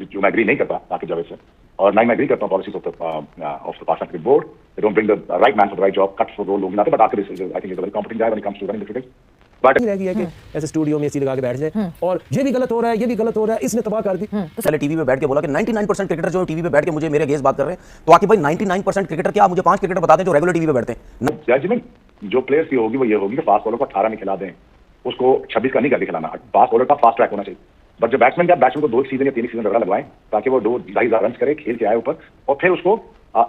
जो मैं एग्री नहीं करता ताकि जावेद से, और ना ही मैं एग्री करता हूँ policies of the Pakistan cricket board. They don't bring the right man for the right job, cut for role लोग आते, बट आखिर I think is a very competent guy when it comes to running the cricket. But रह गया कि ऐसे studio में AC लगा के बैठ जाए और ये भी गलत हो रहा है, ये भी गलत हो रहा है, इसने तबाह कर दी. तो पहले टीवी पे बैठ के बोला कि 99% क्रिकेटर जो टीवी पे बैठ के मुझे मेरे अगेंस्ट बात कर रहे हैं, तो आके भाई 99% क्रिकेटर क्या, मुझे 5 क्रिकेटर बता दें जो रेगुलर टीवी पे बैठते हैं. जजमेंट जो प्लेयर्स की होगी वो ये होगी कि फास्ट बॉलर को 18 में खिला दें, उसको 26 का नहीं करके खिलाना. फास्ट बॉलर का फास्ट ट्रैक होना चाहिए. बट जो बैट्समैन को 2 सीजन या 3 सीजन वगैरह लगवाएं ताकि वो 2-2.5 रन करे, खेल के आए ऊपर, और फिर उसको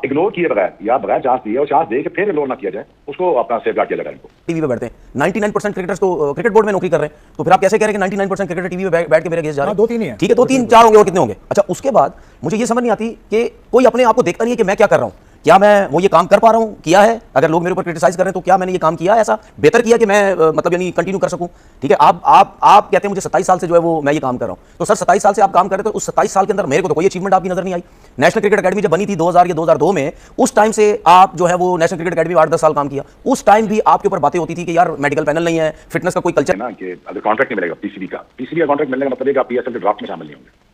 इग्नोर किए बगैर या बगैर चांस दिए और चांस दे के फिर इग्नोर ना किया जाए, उसको अपना सेफगार्ड किया जाएगा. इनको टीवी पे बैठते हैं 99% क्रिकेटर्स तो क्रिकेट बोर्ड में नौकरी कर रहे हैं, तो फिर आप कैसे कह रहे हैं कि 99% क्रिकेटर टीवी पे बैठ के मेरे अगेंस्ट जा रहे हैं? 2-3 ही है. ठीक है, 2-3-4 होंगे और कितने होंगे? अच्छा, उसके बाद मुझे ये समझ नहीं आती कि कोई अपने आप को देखता नहीं है कि मैं क्या कर रहा हूं, क्या मैं वो ये काम कर पा रहा हूं, किया है? अगर लोग मेरे ऊपर क्रिटिसाइज कर रहे हैं तो क्या मैंने ये काम किया है ऐसा बेहतर किया कि मैं मतलब यानी कंटिन्यू कर सकूं? ठीक है, आप कहते हैं मुझे 27 साल से जो है वो मैं ये काम कर रहा हूं, तो सर 27 साल से आप काम कर रहे थे, तो उस 27 साल के अंदर मेरे को तो कोई अचीवमेंट आपकी नजर नहीं आई. नेशनल क्रिकेट अकेडमी जब बनी थी 2000 या 2002 में, उस टाइम से आप जो है वो नेशनल क्रिकेट अकेडमी 8-10 साल काम किया. उस टाइम भी आपके ऊपर बातें होती थी कि यार मेडिकल पैनल नहीं है, फिटनेस का कोई कल्चर ना, कि अगर कॉन्ट्रैक्ट नहीं मिलेगा पीसीबी का कॉन्ट्रैक्ट मिलने का मतलब है कि आप पीएसएल के ड्राफ्ट में शामिल नहीं होंगे.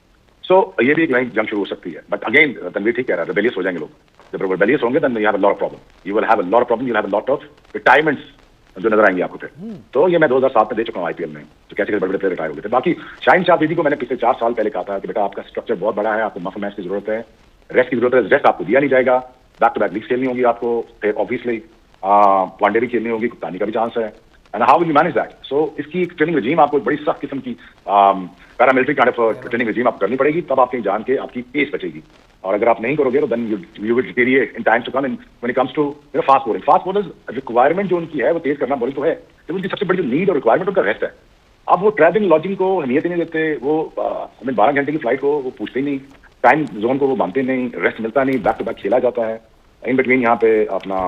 सो ये भी एक नई जंग शुरू हो सकती है. बट अगेन तनवीर ठीक कह रहा है, रिबेलियस हो जाएंगे लोग. जब रिबेलियस होंगे then you have a lot of problem, you will have a lot of problem, you will have a lot of retirements जो नजर आएंगे आपको फिर. तो ये मैं 2007 में दे चुका हूँ आईपीएल में, तो कैसे बड़े बड़े प्लेयर रिटायर हो गए थे. बाकी शाहिन शाह दीदी को मैंने पिछले 4 साल पहले कहा था कि बेटा आपका स्ट्रक्चर बहुत बड़ा है, आपको मसल मैच की जरूरत है, रेस्ट की जरूरत है. रेस्ट आपको दिया नहीं जाएगा, बैक टू बैक लीग खेलनी होगी आपको, फिर ऑब्वियसली वनडे भी खेलनी होगी, कप्तानी का भी चांस है. And how will you manage that? So इसकी ट्रेनिंग रिजीम आपको बड़ी सख्त किस्म की paramilitary kind of training regime आप करनी पड़ेगी, तब आपकी जान के आपकी पेस बचेगी. और अगर आप नहीं करोगे तो then you will deteriorate in times to come. When it comes to fast bowling, fast bowlers requirement जो उनकी है वो तेज करना बॉलिंग तो है, लेकिन उनकी सबसे बड़ी जो नीड और रिक्वायरमेंट उनका रेस्ट है. अब वो ट्रैवलिंग लॉजिंग को अहमियत ही नहीं देते, वो हमें 12 घंटे की फ्लाइट को वो पूछते ही नहीं, टाइम जोन को वो मानते नहीं, रेस्ट मिलता नहीं, बैक टू बैक खेला जाता है. इन बिटवीन यहाँ पे अपना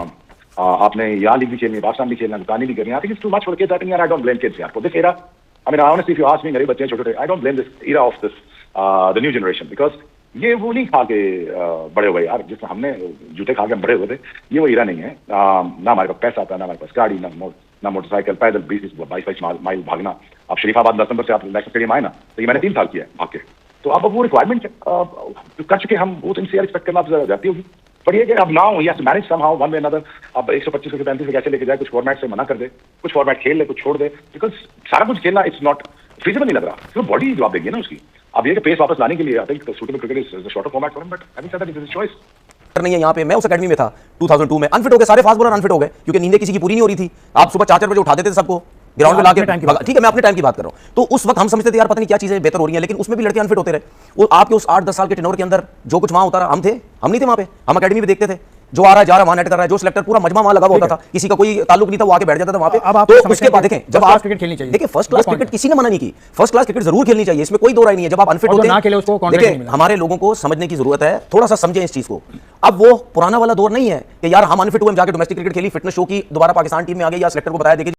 आपने यहाँ लीग भी खेलनी है, पाकिस्तान भी खेलना है, दुकानी भी करनी है. I think it's too much for kids. I think यार आई डोंट ब्लेम किड्स यार for this era. I mean honestly if you ask me, मेरे बच्चे छोटे I don't blame this era of this the new generation, because ये वो नहीं खा के बड़े हुए यार जिसमें हमने जूते खा के हम बड़े हुए थे. ये वो हीरा नहीं है. ना हमारे पास पैसा आता, ना हमारे पास गाड़ी, ना मोटरसाइकिल, पैदल 20-22 माइल भागना. अब शरीफाबाद 10 नंबर से आप नेशनल स्टेडियम आए ना, तो ये मैंने 3 साल किया है भाग के. तो अब वो रिक्वायरमेंट कर चुके हम, वो तो इनसे एक्सपेक्ट करना आप जाती होगी. पर ये कि अब now he has to manage somehow one way another. अब 125 से 35 कैसे लेके जाए, कुछ फॉर्मेट से मना कर दे, कुछ फॉर्मेट खेल ले, कुछ छोड़ दे, बिकॉज सारा कुछ खेलना इट्स नॉट फिजिबल नहीं लग रहा. तो बॉडी जवाब देगी ना उसकी. अब ये कि पेस वापस लाने के लिए I think suitable cricket is the shorter format for him, but having said that it is his choice. नहीं है यहाँ पे. मैं उस एकेडमी में था 2002 में, अनफिट हो गए सारे फास्ट बॉलर, अनफिट हो गए क्योंकि नींदें किसी की पूरी नहीं हो रही थी. आप सुबह 4-4 बजे उठा देते थे सबको ग्राउंड में लाके. ठीक है, मैं अपने टाइम की बात कर रहा हूँ. तो उस वक्त हम समझते थे यार पता नहीं क्या चीजें बेहतर हो रही हैं, लेकिन उसमें भी लड़के अनफिट होते रहे. वो आपके उस 8-10 साल के टेनोवर के अंदर जो कुछ वहां होता रहा, हम नहीं थे वहां पे. हम एकेडमी में देखते थे जो आ रहा है जा रहा है, वहां नेट कर रहा है, जो सिलेक्टर पूरा मजमा वहां लगा होता था, किसी का कोई ताल्लुक नहीं था, वो आके बैठ जाता था वहां पे. तो उसके बाद देखें, जब आप क्रिकेट खेलनी चाहिए, देखिए फर्स्ट क्लास क्रिकेट किसी ने मना नहीं की, फर्स्ट क्लास क्रिकेट जरूर खेलनी चाहिए, इसमें कोई दो राय नहीं है. जब आप अनफिट होते हैं, देखिए हमारे लोगों को समझने की जरूरत है, थोड़ा सा समझें इस चीज को. अब वो पुराना वाला दौर नहीं है कि यार हम अनफिट हुए, हम जाके डोमेस्टिक क्रिकेट खेली, फिटनेस शो की, दोबारा पाकिस्तान टीम में आ गए या सिलेक्टर को बताया देखिए